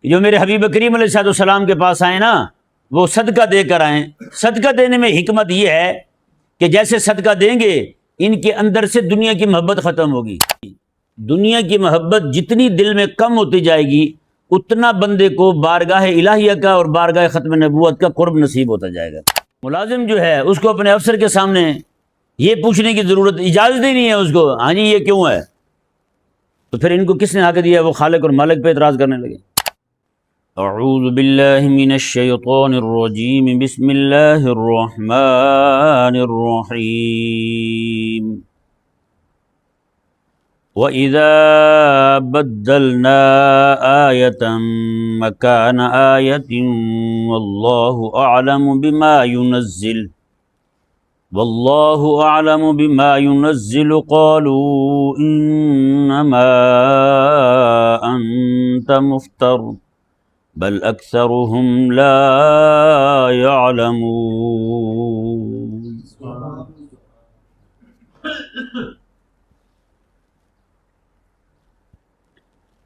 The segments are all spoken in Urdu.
جو میرے حبیب کریم علیہ السلام کے پاس آئے نا وہ صدقہ دے کر آئیں۔ صدقہ دینے میں حکمت یہ ہے کہ جیسے صدقہ دیں گے ان کے اندر سے دنیا کی محبت ختم ہوگی۔ دنیا کی محبت جتنی دل میں کم ہوتی جائے گی اتنا بندے کو بارگاہ الہیہ کا اور بارگاہ ختم نبوت کا قرب نصیب ہوتا جائے گا۔ ملازم جو ہے اس کو اپنے افسر کے سامنے یہ پوچھنے کی ضرورت، اجازت ہی نہیں ہے اس کو، ہاں جی یہ کیوں ہے؟ تو پھر ان کو کس نے حق دیا؟ وہ خالق اور مالک پہ اعتراض کرنے لگے۔ اعوذ باللہ من الشیطان الرجیم، بسم اللہ الرحمن الرحیم۔ وَإِذَا بَدَّلْنَا آيَةً مَكَانَ آيَةٍ وَاللَّهُ أَعْلَمُ بِمَا يُنَزِّلُ قَالُوا إِنَّمَا أَنْتَ مُفْتَرٍ بَلْ أَكْثَرُهُمْ لَا يَعْلَمُونَ۔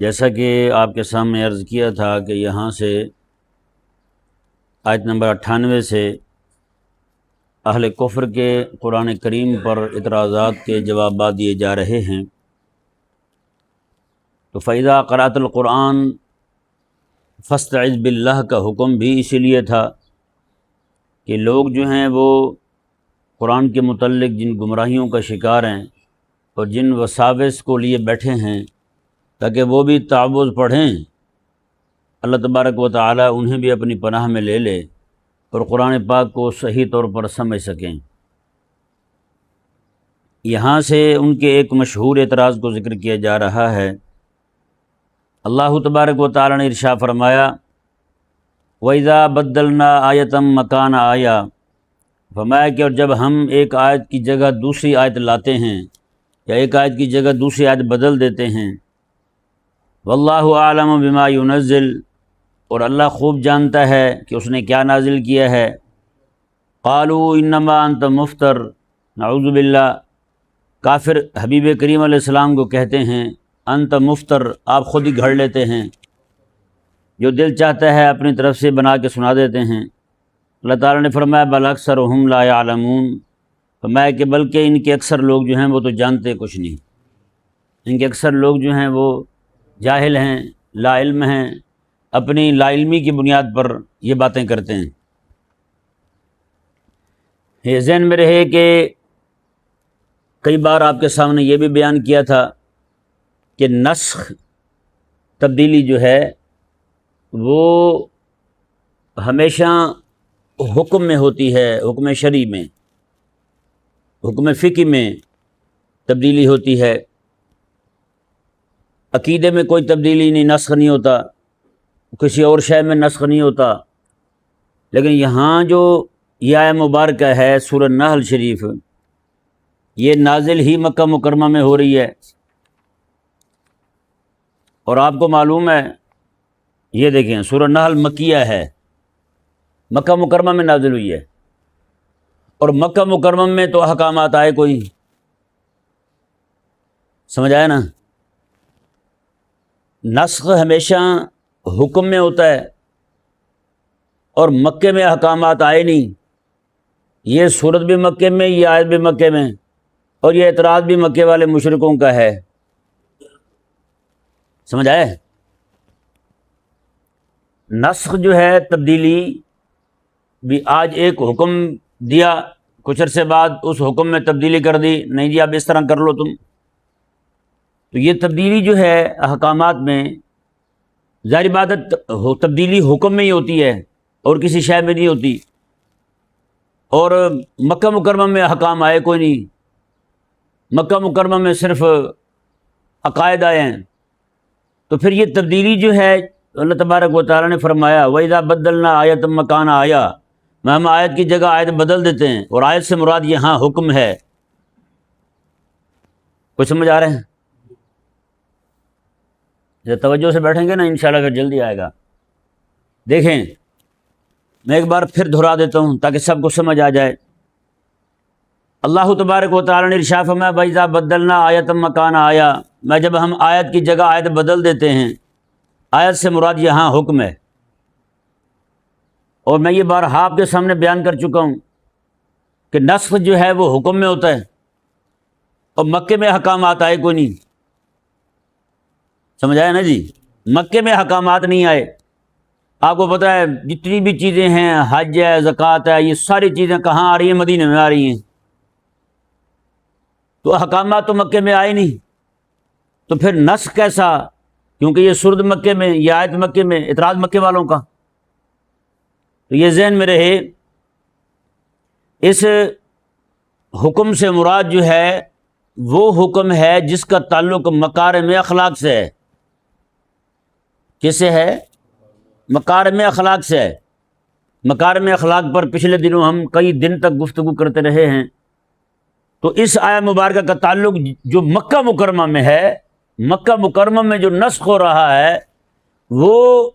جیسا کہ آپ کے سامنے عرض کیا تھا کہ یہاں سے آیت نمبر 98 سے اہل کفر کے قرآن کریم پر اعتراضات کے جوابات دیے جا رہے ہیں۔ تو فَإِذَا قَرَأْتَ الْقُرْآنَ فَاسْتَعِذْ بِاللَّهِ کا حکم بھی اسی لیے تھا کہ لوگ جو ہیں وہ قرآن کے متعلق جن گمراہیوں کا شکار ہیں اور جن وساوس کو لیے بیٹھے ہیں تاکہ وہ بھی تعوذ پڑھیں، اللہ تبارک و تعالی انہیں بھی اپنی پناہ میں لے لے اور قرآن پاک کو صحیح طور پر سمجھ سکیں۔ یہاں سے ان کے ایک مشہور اعتراض کو ذکر کیا جا رہا ہے۔ اللہ تبارک و تعالی نے ارشاد فرمایا وَإِذَا بَدَّلْنَا آیَةً مَكَانَ آیَةٍ، فرمایا کہ اور جب ہم ایک آیت کی جگہ دوسری آیت لاتے ہیں یا ایک آیت کی جگہ دوسری آیت بدل دیتے ہیں، واللہ اعلم بما ينزل، اور اللہ خوب جانتا ہے کہ اس نے کیا نازل کیا ہے، قالوا انما انت مفتر، نعوذ باللہ، کافر حبیب کریم علیہ السلام کو کہتے ہیں انت مفتر، آپ خود ہی گھڑ لیتے ہیں، جو دل چاہتا ہے اپنی طرف سے بنا کے سنا دیتے ہیں۔ اللہ تعالیٰ نے فرمایا بل اکثرهم لا يعلمون، فرمایا کہ بلکہ ان کے اکثر لوگ جو ہیں وہ تو جانتے کچھ نہیں، ان کے اکثر لوگ جو ہیں وہ جاہل ہیں، لا علم ہیں، اپنی لا علمی کی بنیاد پر یہ باتیں کرتے ہیں۔ یہ ذہن میں رہے کہ کئی بار آپ کے سامنے یہ بھی بیان کیا تھا کہ نسخ تبدیلی جو ہے وہ ہمیشہ حکم میں ہوتی ہے، حکم شرعی میں، حکم فقہی میں تبدیلی ہوتی ہے۔ عقیدے میں کوئی تبدیلی نہیں، نسخ نہیں ہوتا، کسی اور شے میں نسخ نہیں ہوتا، لیکن یہاں جو یہ آیہ مبارکہ ہے سورہ نحل شریف، یہ نازل ہی مکہ مکرمہ میں ہو رہی ہے، اور آپ کو معلوم ہے یہ دیکھیں سورہ نحل مکیہ ہے، مکہ مکرمہ میں نازل ہوئی ہے، اور مکہ مکرمہ میں تو احکامات آئے کوئی، سمجھ آیا نا؟ نسخ ہمیشہ حکم میں ہوتا ہے اور مکے میں احکامات آئے نہیں، یہ صورت بھی مکے میں، یہ آیت بھی مکے میں، اور یہ اعتراض بھی مکے والے مشرکوں کا ہے، سمجھ آئے؟ نسخ جو ہے تبدیلی بھی آج ایک حکم دیا، کچھ عرصے بعد اس حکم میں تبدیلی کر دی، نہیں جی اب اس طرح کر لو تم، تو یہ تبدیلی جو ہے احکامات میں ظاہر بات ہے تبدیلی حکم میں ہی ہوتی ہے اور کسی شے میں نہیں ہوتی، اور مکہ مکرمہ میں احکام آئے کوئی نہیں، مکہ مکرمہ میں صرف عقائد آئے ہیں، تو پھر یہ تبدیلی جو ہے اللہ تبارک و تعالیٰ نے فرمایا وَإِذَا بَدَّلْنَا آیَةً مَكَانَ آیَةٍ، میں ہم آیت کی جگہ آیت بدل دیتے ہیں، اور آیت سے مراد یہاں حکم ہے، کچھ سمجھ آ رہے ہیں؟ جب توجہ سے بیٹھیں گے نا انشاءاللہ پھر جلدی آئے گا۔ دیکھیں میں ایک بار پھر دہرا دیتا ہوں تاکہ سب کو سمجھ آ جائے۔ اللہ تبارک و تعالیٰ نے ارشاد فرمایا وَإِذَا بَدَّلْنَا آیَةً مَكَانَ آیَةٍ، میں جب ہم آیت کی جگہ آیت بدل دیتے ہیں آیت سے مراد یہاں حکم ہے، اور میں یہ بارہا آپ کے سامنے بیان کر چکا ہوں کہ نسخ جو ہے وہ حکم میں ہوتا ہے، اور مکے میں احکامات آئے کوئی نہیں، سمجھ آیا نا جی؟ مکے میں احکامات نہیں آئے۔ آپ کو پتہ ہے جتنی بھی چیزیں ہیں، حج ہے، زکوٰۃ ہے، یہ ساری چیزیں کہاں آ رہی ہیں؟ مدینے میں آ رہی ہیں، تو احکامات تو مکے میں آئے نہیں، تو پھر نسخ کیسا؟ کیونکہ یہ سرد مکے میں، یہ آیت مکے میں، اعتراض مکے والوں کا۔ تو یہ ذہن میں رہے، اس حکم سے مراد جو ہے وہ حکم ہے جس کا تعلق مکارم اخلاق سے ہے۔ کس سے ہے؟ مکارم اخلاق سے ہے۔ مکارم اخلاق پر پچھلے دنوں ہم کئی دن تک گفتگو کرتے رہے ہیں۔ تو اس آیہ مبارکہ کا تعلق جو مکہ مکرمہ میں ہے، مکہ مکرمہ میں جو نسخ ہو رہا ہے وہ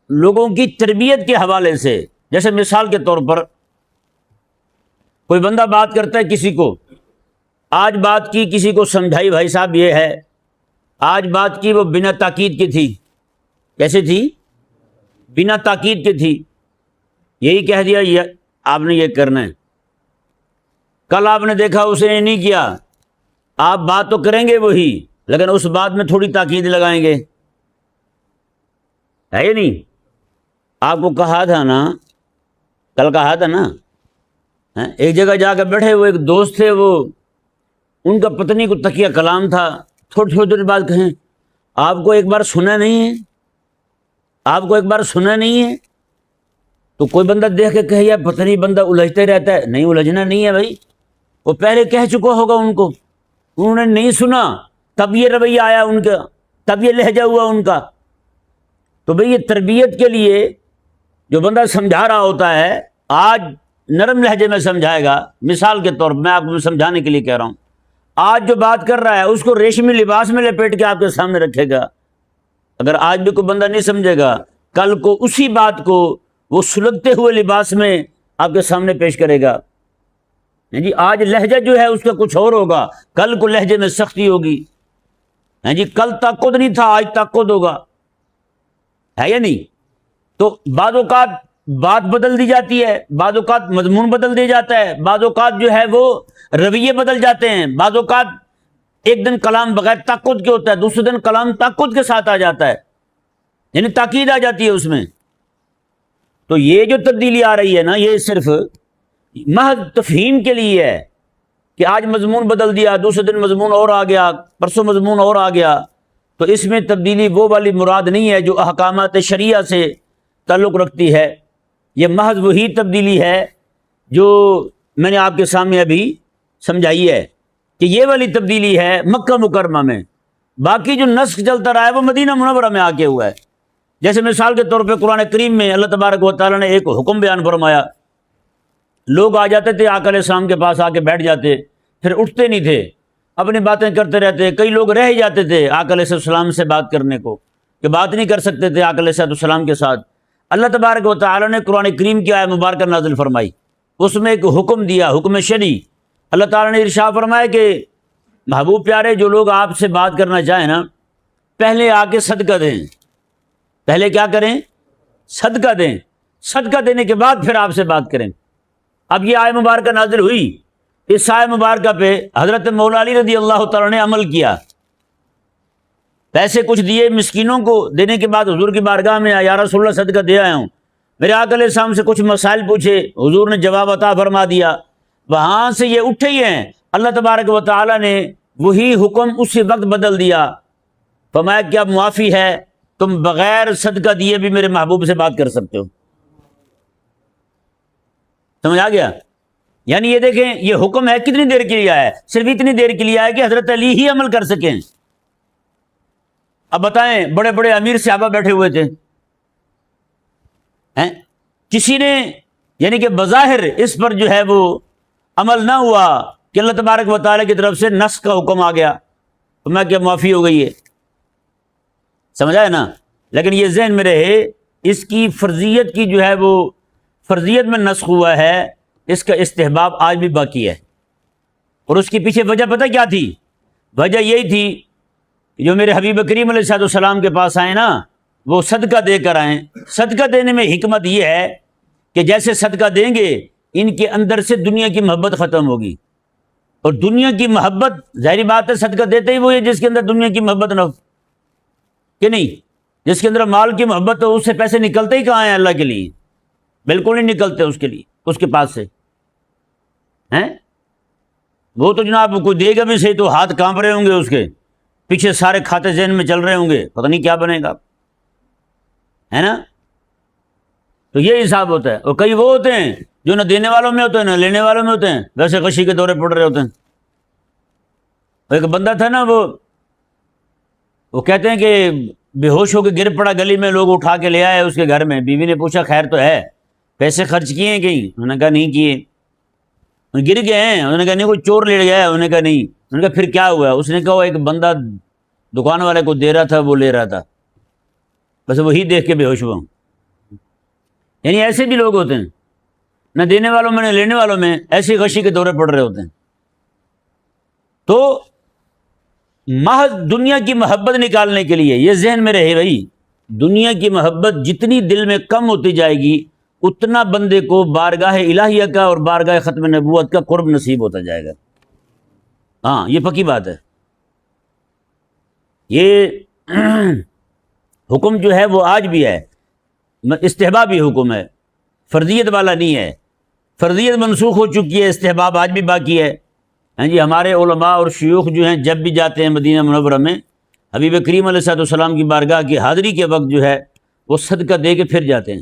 لوگوں کی تربیت کے حوالے سے، جیسے مثال کے طور پر کوئی بندہ بات کرتا ہے کسی کو، آج بات کی کسی کو سمجھائی بھائی صاحب یہ ہے، آج بات کی وہ بنا تاکید کی تھی۔ کیسے تھی؟ بنا تاکید کی تھی، یہی کہہ دیا یہ آپ نے یہ کرنا ہے، کل آپ نے دیکھا اسے نے نہیں کیا، آپ بات تو کریں گے وہی، لیکن اس بات میں تھوڑی تاکید لگائیں گے، ہے یا نہیں؟ آپ کو کہا تھا نا، کل کہا تھا نا، ایک جگہ جا کے بیٹھے وہ ایک دوست تھے، وہ ان کا پتنی کو تکیہ کلام تھا، تھوڑی تھوڑی دیر بعد کہیں آپ کو ایک بار سنا نہیں ہے، آپ کو ایک بار سنا نہیں ہے؟ تو کوئی بندہ دیکھ کے کہے یار پتہ نہیں بندہ الجھتے رہتا ہے، نہیں الجھنا نہیں ہے بھائی، وہ پہلے کہہ چکا ہوگا ان کو، انہوں نے نہیں سنا، تب یہ رویہ آیا ان کا، تب یہ لہجہ ہوا ان کا۔ تو بھئی یہ تربیت کے لیے جو بندہ سمجھا رہا ہوتا ہے، آج نرم لہجے میں سمجھائے گا، مثال کے طور پر میں آپ کو سمجھانے کے لیے کہہ رہا ہوں، آج جو بات کر رہا ہے اس کو ریشمی لباس میں لپیٹ کے آپ کے سامنے رکھے گا، اگر آج بھی کوئی بندہ نہیں سمجھے گا، کل کو اسی بات کو وہ سلگتے ہوئے لباس میں آپ کے سامنے پیش کرے گا۔ جی آج لہجہ جو ہے اس کا کچھ اور ہوگا، کل کو لہجے میں سختی ہوگی، جی کل تاکد نہیں تھا آج تاکد ہوگا، ہے یا نہیں؟ تو بعض اوقات بات بدل دی جاتی ہے، بعض اوقات مضمون بدل دیا جاتا ہے، بعض اوقات جو ہے وہ رویے بدل جاتے ہیں، بعض اوقات ایک دن کلام بغیر تاکد کے ہوتا ہے، دوسرے دن کلام تاکد کے ساتھ آ جاتا ہے، یعنی تاکید آ جاتی ہے اس میں۔ تو یہ جو تبدیلی آ رہی ہے نا، یہ صرف محض تفہیم کے لیے ہے کہ آج مضمون بدل دیا، دوسرے دن مضمون اور آ گیا، پرسوں مضمون اور آ گیا، تو اس میں تبدیلی وہ والی مراد نہیں ہے جو احکامات شریعہ سے تعلق رکھتی ہے، یہ محض وہی تبدیلی ہے جو میں نے آپ کے سامنے ابھی سمجھائی ہے کہ یہ والی تبدیلی ہے مکہ مکرمہ میں، باقی جو نسخ چلتا رہا ہے وہ مدینہ منورہ میں آ کے ہوا ہے۔ جیسے مثال کے طور پہ قرآن کریم میں اللہ تبارک و تعالیٰ نے ایک حکم بیان فرمایا، لوگ آ جاتے تھے آقا علیہ السلام کے پاس، آ کے بیٹھ جاتے، پھر اٹھتے نہیں تھے، اپنی باتیں کرتے رہتے، کئی لوگ رہ ہی جاتے تھے آقا علیہ السلام سے بات کرنے کو، کہ بات نہیں کر سکتے تھے آقا علیہ السلام کے ساتھ۔ اللہ تبارک و تعالیٰ نے قرآن کریم کی آیت مبارکہ نازل فرمائی، اس میں ایک حکم دیا، حکم شرعی۔ اللہ تعالیٰ نے ارشاد فرمایا کہ محبوب پیارے جو لوگ آپ سے بات کرنا چاہیں نا، پہلے آ کے صدقہ دیں، پہلے کیا کریں؟ صدقہ دیں، صدقہ دینے کے بعد پھر آپ سے بات کریں۔ اب یہ آیت مبارکہ نازل ہوئی، اس آیت مبارکہ پہ حضرت مولا علی رضی اللہ تعالیٰ نے عمل کیا، پیسے کچھ دیے مسکینوں کو، دینے کے بعد حضور کی بارگاہ میں یا رسول اللہ صدقہ دے آیا ہوں، میرے آقا علیہ السلام سے کچھ مسائل پوچھے، حضور نے جواب عطا فرما دیا، وہاں سے یہ اٹھے ہی ہیں، اللہ تبارک و تعالیٰ نے وہی حکم اسی وقت بدل دیا، فرمایا کیا معافی ہے، تم بغیر صدقہ دیے بھی میرے محبوب سے بات کر سکتے ہو۔ سمجھ آ گیا؟ یعنی یہ دیکھیں یہ حکم ہے کتنی دیر کے لیے آیا ہے؟ صرف اتنی دیر کے لیے آیا کہ حضرت علی ہی عمل کر سکیں۔ اب بتائیں بڑے بڑے امیر صحابہ بیٹھے ہوئے تھے، کسی نے یعنی کہ بظاہر اس پر جو ہے وہ عمل نہ ہوا کہ اللہ تبارک و تعالیٰ کی طرف سے نسخ کا حکم آ گیا، تو میں کیا معافی ہو گئی ہے؟ سمجھ آیا نا؟ لیکن یہ ذہن میں رہے اس کی فرضیت کی جو ہے وہ فرضیت میں نسخ ہوا ہے، اس کا استحباب آج بھی باقی ہے، اور اس کے پیچھے وجہ پتہ کیا تھی؟ وجہ یہی تھی جو میرے حبیب کریم علیہ السلام کے پاس آئے نا، وہ صدقہ دے کر آئیں۔ صدقہ دینے میں حکمت یہ ہے کہ جیسے صدقہ دیں گے ان کے اندر سے دنیا کی محبت ختم ہوگی، اور دنیا کی محبت ظاہری بات ہے صدقہ دیتے ہی وہ ہے جس کے اندر دنیا کی محبت نہ ہو، کہ نہیں؟ جس کے اندر مال کی محبت ہو اس سے پیسے نکلتے ہی کہاں ہیں اللہ کے لیے؟ بالکل نہیں نکلتے اس کے لیے، اس کے پاس سے ہیں۔ وہ تو جناب کوئی دے گا بھی صحیح تو ہاتھ کانپ رہے ہوں گے، اس کے پیچھے سارے کھاتے ذہن میں چل رہے ہوں گے، پتہ نہیں کیا بنے گا، ہے نا؟ تو یہ حساب ہوتا ہے۔ اور کئی وہ ہوتے ہیں جو نہ دینے والوں میں ہوتے ہیں نہ لینے والوں میں ہوتے ہیں، ویسے غشی کے دورے پڑ رہے ہوتے ہیں۔ ایک بندہ تھا نا، وہ کہتے ہیں کہ بے ہوش ہو کے گر پڑا گلی میں، لوگ اٹھا کے لے آئے اس کے گھر میں، بیوی نے پوچھا خیر تو ہے؟ پیسے خرچ کیے ہیں کہیں؟ انہوں نے کہا نہیں کیے۔ گر گئے ہیں؟ انہوں نے کہا نہیں کوئی چور لے گیا ہے؟ انہوں نے کہا نہیں۔ انہوں نے کہا پھر کیا ہوا؟ اس نے کہا وہ ایک بندہ دکان والے کو دے رہا تھا، وہ لے رہا تھا، بس وہی دیکھ کے بے ہوش ہوا ہوں۔ یعنی ایسے بھی لوگ ہوتے ہیں، نہ دینے والوں میں نہ لینے والوں میں ایسی غشی کے دورے پڑ رہے ہوتے ہیں۔ تو محض دنیا کی محبت نکالنے کے لیے یہ ذہن میں رہے بھائی، دنیا کی محبت جتنی دل میں کم ہوتی جائے گی اتنا بندے کو بارگاہ الہیہ کا اور بارگاہ ختم نبوت کا قرب نصیب ہوتا جائے گا۔ ہاں یہ پکی بات ہے۔ یہ حکم جو ہے وہ آج بھی ہے، استحبابی حکم ہے، فرضیت والا نہیں ہے۔ فرضیت منسوخ ہو چکی ہے، استحباب آج بھی باقی ہے۔ ہاں جی، ہمارے علماء اور شیوخ جو ہیں جب بھی جاتے ہیں مدینہ منورہ میں حبیب کریم علیہ الصلوۃ والسلام کی بارگاہ کی حاضری کے وقت جو ہے وہ صدقہ دے کے پھر جاتے ہیں۔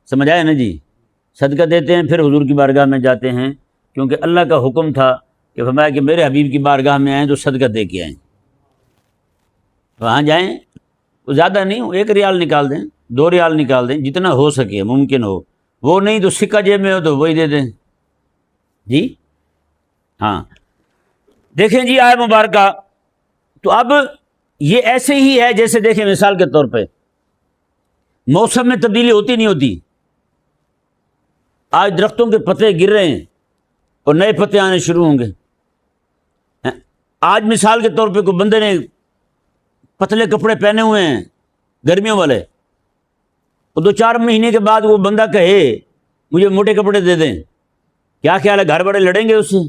سمجھ آیا نا جی؟ صدقہ دیتے ہیں پھر حضور کی بارگاہ میں جاتے ہیں، کیونکہ اللہ کا حکم تھا کہ فرمایا کہ میرے حبیب کی بارگاہ میں آئیں تو صدقہ دے کے آئیں۔ وہاں جائیں، وہ زیادہ نہیں، 1 ریال نکال دیں، 2 ریال نکال دیں، جتنا ہو سکے ممکن ہو، وہ نہیں تو سکہ جیب میں ہو تو وہی دے دیں جی۔ ہاں دیکھیں جی آیت مبارکہ، تو اب یہ ایسے ہی ہے جیسے دیکھیں مثال کے طور پہ موسم میں تبدیلی ہوتی نہیں ہوتی۔ آج درختوں کے پتے گر رہے ہیں اور نئے پتے آنے شروع ہوں گے۔ آج مثال کے طور پہ کوئی بندے نے پتلے کپڑے پہنے ہوئے ہیں گرمیوں والے، اور 2-4 مہینے کے بعد وہ بندہ کہے مجھے موٹے کپڑے دے دیں، کیا خیال ہے؟ گھر والے لڑیں گے اس سے؟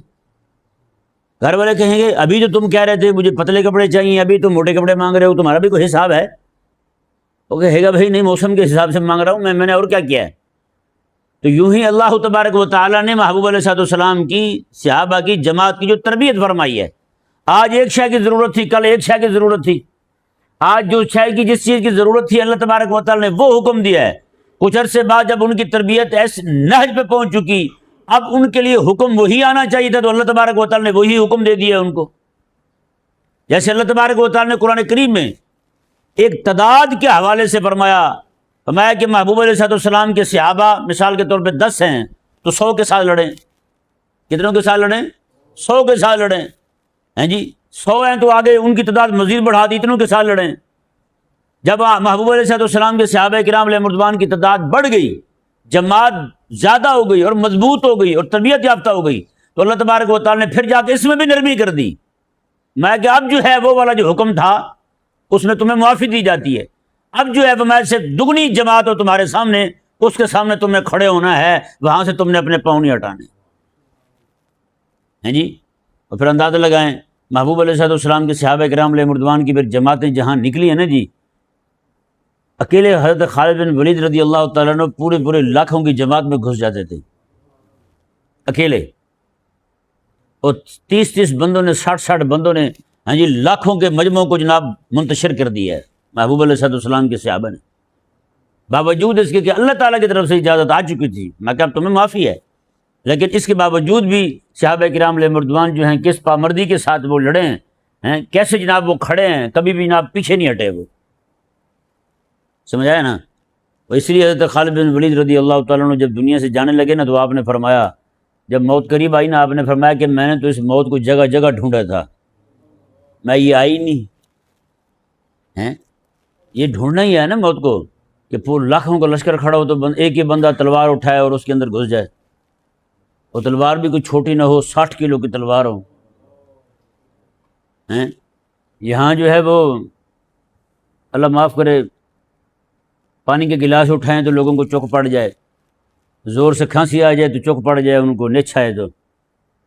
گھر والے کہیں گے ابھی جو تم کہہ رہے تھے مجھے پتلے کپڑے چاہیے، ابھی تم موٹے کپڑے مانگ رہے ہو، تمہارا بھی کوئی حساب ہے؟ وہ کہے گا بھائی نہیں، موسم کے حساب سے مانگ رہا ہوں میں نے اور کیا کیا ہے؟ تو یوں ہی اللہ تبارک و تعالیٰ نے محبوب علیہ السلام کی صحابہ کی جماعت کی جو تربیت فرمائی ہے، آج ایک شے کی ضرورت تھی، کل ایک شے کی ضرورت تھی، آج جو شے کی جس چیز کی ضرورت تھی اللہ تبارک و تعالیٰ نے وہ حکم دیا ہے۔ کچھ عرصے بعد جب ان کی تربیت ایس نہج پہ پہنچ چکی، اب ان کے لیے حکم وہی آنا چاہیے تھا، تو اللہ تبارک و تعالیٰ نے وہی حکم دے دیا ان کو۔ جیسے اللہ تبارک و تعالیٰ نے قرآن کریم میں ایک تعداد کے حوالے سے فرمایا کہ محبوب علیہ السلام کے صحابہ مثال کے طور پہ 10 ہیں تو 100 کے ساتھ لڑیں۔ کتنوں کے ساتھ لڑیں؟ 100 کے ساتھ لڑیں، ہیں جی 100 ہیں تو آگے ان کی تعداد مزید بڑھا دی، اتنوں کے ساتھ لڑیں۔ جب محبوب علیہ السلام کے صحابہ کرام علیہ رضوان کی تعداد بڑھ گئی، جماعت زیادہ ہو گئی اور مضبوط ہو گئی اور تربیت یافتہ ہو گئی، تو اللہ تبارک و تعالیٰ نے پھر جا کے اس میں بھی نرمی کر دی، میں کہ اب جو ہے وہ والا جو حکم تھا اس میں تمہیں معافی دی جاتی ہے، اب جو ہے میں سے دگنی جماعت ہو تمہارے سامنے، اس کے سامنے تمہیں کھڑے ہونا ہے، وہاں سے تم نے اپنے پاؤں نہیں ہٹانے ہیں جی۔ اور پھر اندازہ لگائیں محبوب علیہ السلام کے صحابہ کرام علیہ رضوان کی پھر جماعتیں جہاں نکلی ہیں نا جی، اکیلے حضرت خالد بن ولید رضی اللہ تعالیٰ عنہ پورے لاکھوں کی جماعت میں گھس جاتے تھے اکیلے، اور 30 بندوں نے 60 بندوں نے ہاں جی لاکھوں کے مجموعوں کو جناب منتشر کر دیا ہے محبوب علیہ السلام کے صحابہ نے، باوجود اس کے کہ اللہ تعالیٰ کی طرف سے اجازت آ چکی تھی، میں کہ اب تمہیں معافی ہے، لیکن اس کے باوجود بھی صحابہ کرام علیہ رضوان جو ہیں کس پامردی کے ساتھ وہ لڑے ہیں، کیسے جناب وہ کھڑے ہیں، کبھی بھی جناب پیچھے نہیں ہٹے، وہ سمجھ آیا نا۔ وہ اس لیے حضرت خالد بن ولید رضی اللہ تعالیٰ عنہ جب دنیا سے جانے لگے نا، تو آپ نے فرمایا، جب موت قریب آئی نا، آپ نے فرمایا کہ میں نے تو اس موت کو جگہ جگہ ڈھونڈا تھا، میں یہ آئی نہیں ہے، یہ ڈھونڈنا ہی ہے نا موت کو، کہ پورے لاکھوں کا لشکر کھڑا ہو تو ایک ہی بندہ تلوار اٹھائے اور اس کے اندر گھس جائے، اور تلوار بھی کوئی چھوٹی نہ ہو، 60 کلو کی تلوار ہو۔ یہاں جو ہے وہ اللہ معاف کرے پانی کے گلاس اٹھائیں تو لوگوں کو چوک پڑ جائے، زور سے کھانسی آ جائے تو چوک پڑ جائے، ان کو نچ آئے تو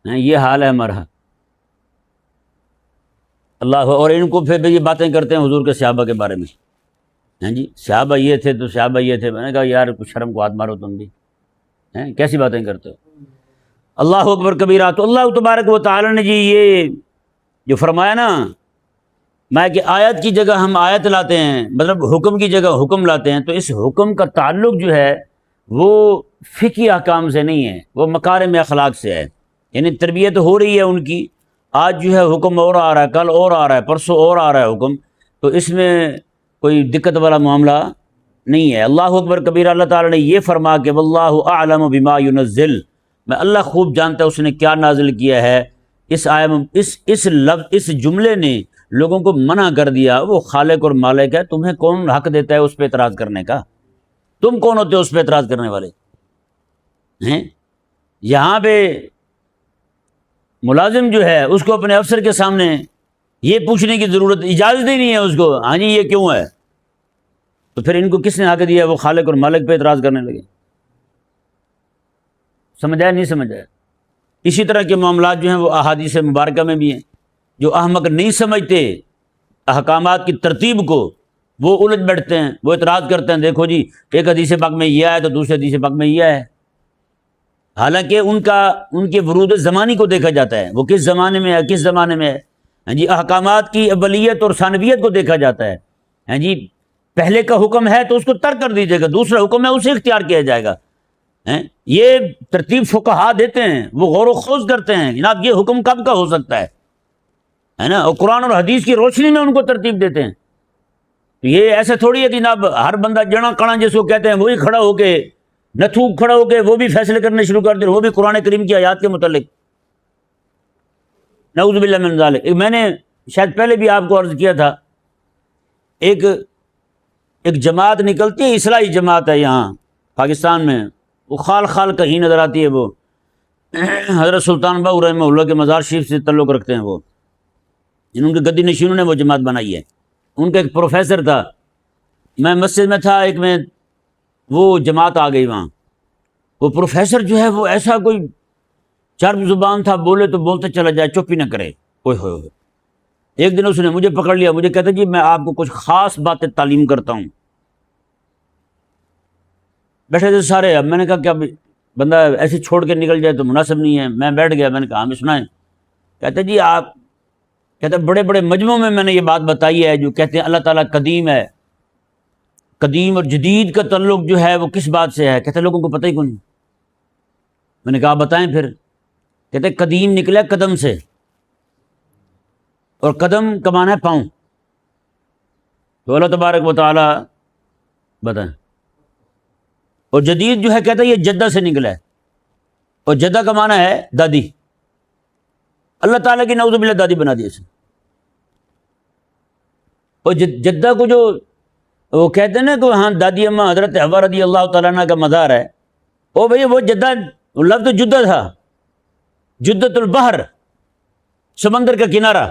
یہ حال ہے ہمارا۔ اللہ، اور ان کو پھر یہ باتیں کرتے ہیں حضور کے صحابہ کے بارے میں، ہیں جی صحابہ یہ تھے تو صحابہ یہ تھے۔ میں نے کہا یار کچھ شرم کو ہاتھ مارو تم بھی، ہیں کیسی باتیں کرتے ہو۔ اللہ اکبر کبیرہ۔ تو اللہ تبارک و تعالی نے جی یہ جو فرمایا نا، میں کہ آیت کی جگہ ہم آیت لاتے ہیں، مطلب حکم کی جگہ حکم لاتے ہیں، تو اس حکم کا تعلق جو ہے وہ فقہی احکام سے نہیں ہے، وہ مکارم اخلاق سے ہے، یعنی تربیت ہو رہی ہے ان کی۔ آج جو ہے حکم اور آ رہا ہے، کل اور آ رہا ہے، پرسوں اور آ رہا ہے حکم، تو اس میں کوئی دقت والا معاملہ نہیں ہے۔ اللہ اکبر کبیرہ۔ اللہ تعالیٰ نے یہ فرما کہ واللہ اعلم بما ینزل، میں اللہ خوب جانتا ہے اس نے کیا نازل کیا ہے۔ اس لفظ، اس جملے نے لوگوں کو منع کر دیا، وہ خالق اور مالک ہے، تمہیں کون حق دیتا ہے اس پہ اعتراض کرنے کا؟ تم کون ہوتے ہو اس پہ اعتراض کرنے والے ہیں؟ یہاں پہ ملازم جو ہے اس کو اپنے افسر کے سامنے یہ پوچھنے کی ضرورت، اجازت ہی نہیں ہے اس کو، ہاں جی یہ کیوں ہے؟ تو پھر ان کو کس نے حق دیا وہ خالق اور مالک پہ اعتراض کرنے لگے؟ سمجھ آیا نہیں سمجھ آیا؟ اسی طرح کے معاملات جو ہیں وہ احادیث مبارکہ میں بھی ہیں۔ جو احمق نہیں سمجھتے احکامات کی ترتیب کو، وہ الجھ بیٹھتے ہیں، وہ اعتراض کرتے ہیں، دیکھو جی ایک حدیث پاک میں یہ ہے تو دوسرے حدیث پاک میں یہ ہے، حالانکہ ان کے ورود زمانی کو دیکھا جاتا ہے، وہ کس زمانے میں ہے، کس زمانے میں ہے۔ ہاں جی احکامات کی اولیت اور ثانویت کو دیکھا جاتا ہے۔ ہاں جی پہلے کا حکم ہے تو اس کو ترک کر دیجیے گا، دوسرا حکم ہے اسے اختیار کیا جائے گا۔ یہ ترتیب فقہا دیتے ہیں، وہ غور و خوض کرتے ہیں جناب یہ حکم کب کا ہو سکتا ہے نا، اور قرآن اور حدیث کی روشنی میں ان کو ترتیب دیتے ہیں۔ یہ ایسے تھوڑی ہے کہ جناب ہر بندہ جڑا کڑا جس کو کہتے ہیں وہی کھڑا ہو کے، نتھو کھڑا ہو کے وہ بھی فیصلے کرنے شروع کر دیں، وہ بھی قرآن کریم کی آیات کے متعلق۔ نعوذ باللہ من ذالک۔ میں نے شاید پہلے بھی آپ کو عرض کیا تھا، ایک جماعت نکلتی ہے، اصلاحی جماعت ہے یہاں پاکستان میں، وہ خال خال کہیں نظر آتی ہے، وہ حضرت سلطان باہو رحمہ اللہ کے مزار شریف سے تعلق رکھتے ہیں، وہ ان کے گدی نشینوں نے وہ جماعت بنائی ہے۔ ان کا ایک پروفیسر تھا، میں مسجد میں تھا ایک میں، وہ جماعت آ گئی وہاں، وہ پروفیسر جو ہے وہ ایسا کوئی چرب زبان تھا، بولے تو بولتے چلا جائے، چپ ہی نہ کرے۔ اوئے ہوئے ہوئے، ایک دن اس نے مجھے پکڑ لیا، مجھے کہتا جی میں آپ کو کچھ خاص باتیں تعلیم کرتا ہوں۔ بیٹھے تھے سارے، اب میں نے کہا کہ اب بندہ ایسے چھوڑ کے نکل جائے تو مناسب نہیں ہے، میں بیٹھ گیا، میں نے کہا ہمیں سنائیں۔ کہتے جی آپ، کہتے بڑے بڑے مجموعوں میں نے یہ بات بتائی ہے جو کہتے ہیں اللہ تعالیٰ قدیم ہے، قدیم اور جدید کا تعلق جو ہے وہ کس بات سے ہے؟ کہتے لوگوں کو پتہ ہی کون نہیں۔ میں نے کہا بتائیں پھر۔ کہتے قدیم نکلا قدم سے، اور قدم کا معنی ہے پاؤں، تو اللہ تبارک و تعالی بتائیں۔ اور جدید جو ہے کہتا ہے یہ جدہ سے نکلا ہے، اور جدہ کا معنی ہے دادی، اللہ تعالیٰ کی نعوذ باللہ دادی بنا دی اسے۔ اور جدہ کو جو وہ کہتے ہیں نا کہ ہاں دادی اماں حضرت حوا رضی اللہ تعالیٰ عنہ کا مزار ہے، او بھئی وہ جدہ لفظ جدہ تھا، جدت البحر، سمندر کا کنارہ،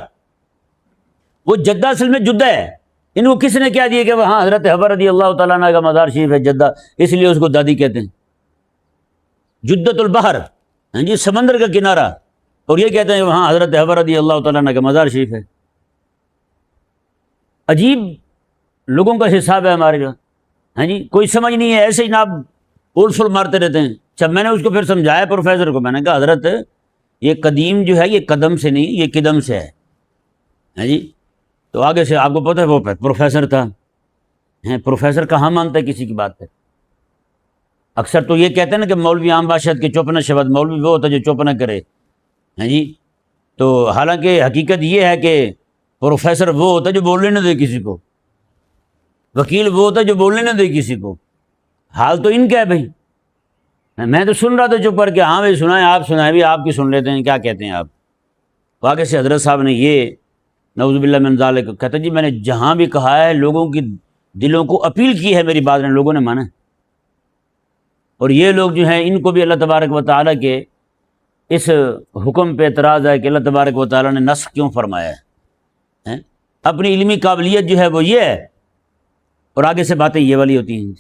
وہ جدہ اصل میں جدہ ہے۔ ان کو کس نے کیا دیا کہ وہ ہاں حضرت حوا رضی اللہ تعالیٰ عنہ کا مزار شریف ہے جدہ، اس لیے اس کو دادی کہتے ہیں، جدت البحر، ہاں جی سمندر کا کنارہ، اور یہ کہتے ہیں کہ ہاں حضرت حوا رضی اللہ تعالیٰ عنہ کا مزار شریف ہے۔ عجیب لوگوں کا حساب ہے ہمارے یہاں، ہاں جی کوئی سمجھ نہیں ہے، ایسے ہی جناب اول فل مارتے رہتے ہیں۔ جب میں نے اس کو پھر سمجھایا پروفیسر کو، میں نے کہا حضرت یہ قدیم جو ہے یہ قدم سے نہیں، یہ قدم سے ہے، ہاں جی۔ تو آگے سے آپ کو پتہ ہے وہ پروفیسر تھا، پروفیسر کہاں مانتا ہے کسی کی بات پہ؟ اکثر تو یہ کہتے ہیں نا کہ مولوی عام باشد کے چپ نہ شود، مولوی وہ ہوتا ہے جو چپ نہ کرے، ہاں جی۔ تو حالانکہ حقیقت یہ ہے کہ پروفیسر وہ ہوتا ہے جو بولنے نہ دے کسی کو، وکیل وہ ہوتا ہے جو بولنے نہ دے کسی کو۔ حال تو ان کا ہے بھائی، میں تو سن رہا تھا چپ کر کے، ہاں بھائی سنائیں، آپ سنائیں بھی، آپ کی سن لیتے ہیں، کیا کہتے ہیں آپ؟ تو آگے سے حضرت صاحب نے یہ نعوذ باللہ من ذالک کہتا جی میں نے جہاں بھی کہا ہے لوگوں کی دلوں کو اپیل کی ہے میری بات نے، لوگوں نے مانا ہے۔ اور یہ لوگ جو ہیں ان کو بھی اللہ تبارک و تعالیٰ کے اس حکم پہ اعتراض ہے کہ اللہ تبارک و تعالیٰ نے نسخ کیوں فرمایا ہے۔ اپنی علمی قابلیت جو ہے وہ یہ ہے، اور آگے سے باتیں یہ والی ہوتی ہیں.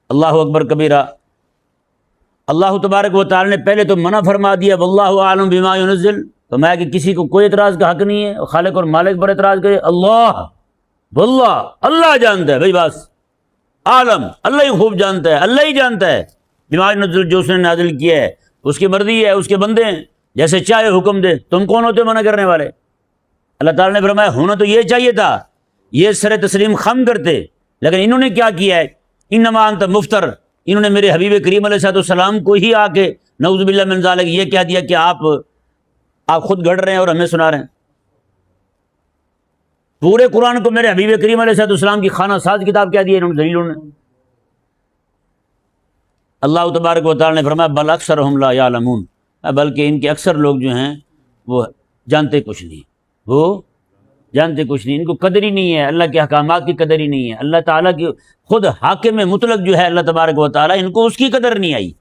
اللہ اکبر کبیرہ. اللہ تبارک و تعالی نے پہلے تو منع فرما دیا واللہ اعلم بما ينزل، فرمایا کہ کسی کو کوئی اعتراض کا حق نہیں ہے. خالق اور مالک پر اعتراض کرے، اللہ واللہ، اللہ جانتا ہے بھائی، بس عالم، اللہ ہی خوب جانتا ہے، اللہ ہی جانتا ہے بما ينزل، جو اس نے نازل کیا ہے، اس کی مرضی ہے، اس کے بندے ہیں، جیسے چاہے حکم دے. تم کون ہوتے منع کرنے والے؟ اللہ تعالیٰ نے فرمایا ہونا تو یہ چاہیے تھا، یہ سر تسلیم خم کرتے، لیکن انہوں نے کیا کیا ہے، انما انت مفتر، انہوں نے میرے حبیب کریم علیہ السلام کو ہی آ کے نعوذ باللہ من ذالک یہ کہہ دیا کہ آپ خود گھڑ رہے ہیں اور ہمیں سنا رہے ہیں. پورے قرآن کو میرے حبیب کریم علیہ السلام کی خانہ ساز کتاب کہہ دی انہوں نے، دلیلوں نے. اللہ تبارک و تعالی نے فرمایا بل اکثرہم لا یعلمون، بلکہ ان کے اکثر لوگ جو ہیں وہ جانتے کچھ نہیں، وہ جانتے کچھ نہیں، ان کو قدر ہی نہیں ہے، اللہ کے احکامات کی قدر ہی نہیں ہے. اللہ تعالیٰ کی خود حاکم مطلق جو ہے اللہ تبارک و تعالیٰ، ان کو اس کی قدر نہیں آئی.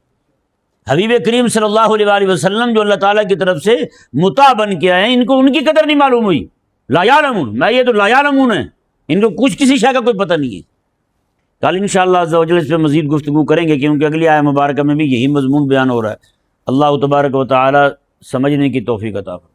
حبیب کریم صلی اللہ علیہ وآلہ وسلم جو اللہ تعالیٰ کی طرف سے مطاع بن کے آئے ہیں، ان کو ان کی قدر نہیں معلوم ہوئی. لا یعلمون، میں یہ تو لا یعلمون ہے، ان کو کچھ کسی شے کا کوئی پتہ نہیں ہے. کل انشاءاللہ عز و جل اس پہ مزید گفتگو کریں گے، کیونکہ اگلی آیہ مبارکہ میں بھی یہی مضمون بیان ہو رہا ہے. اللہ تبارک و تعالیٰ سمجھنے کی توفیق عطا فرمائے.